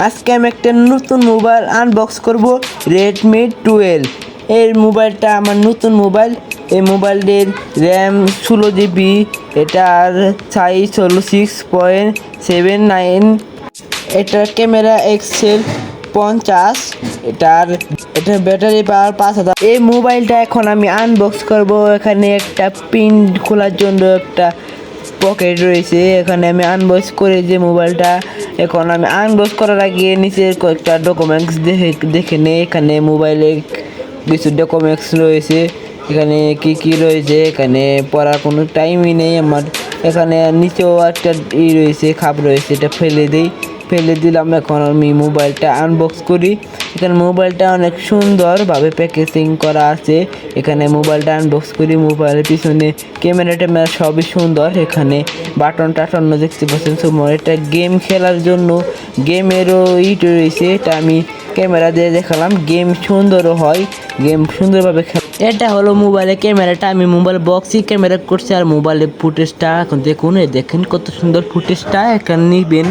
আজকে আমি একটা নতুন মোবাইল আনবক্স করব, রেডমি 12। এই মোবাইলটা আমার নতুন মোবাইল। এই মোবাইলটির র্যাম 16 GB, এটার সাইজ হলো 6.79, এটার ক্যামেরা এক্সেল 50, এটার ব্যাটারি পাওয়ার 5000। এই মোবাইলটা এখন আমি আনবক্স করব। এখানে একটা পিন খোলার জন্য একটা পকেট রয়েছে। এখানে আমি আনবক্স করে যে মোবাইলটা, এখন আমি আনবক্স করার আগে নিচের কয়েকটা ডকুমেন্টস দেখে নেই। এখানে মোবাইলে কিছু ডকুমেন্টস রয়েছে, এখানে কি রয়েছে এখানে পড়ার কোনো টাইমই নেই আমার। এখানে নিচেও একটা রয়েছে, খাপ রয়েছে, এটা ফেলে দিলাম। এখন আমি মোবাইলটা আনবক্স করি। এখানে মোবাইলটা অনেক সুন্দরভাবে প্যাকেজিং করা আছে। এখানে মোবাইলটা আনবক্স করি। মোবাইলের পিছনে ক্যামেরা সবই সুন্দর। এখানে বাটন টাটন দেখতে পাচ্ছেন। সময় এটা গেম খেলার জন্য গেমেরও রয়েছে, এটা আমি ক্যামেরা দিয়ে দেখালাম। গেম সুন্দরও হয়, গেম সুন্দরভাবে এটা হলো মোবাইলের ক্যামেরাটা। আমি মোবাইল বক্সই ক্যামেরা করছি, আর মোবাইলের ফুটেজটা এখন দেখুন। দেখেন কত সুন্দর ফুটেজটা এখানে নিবেন।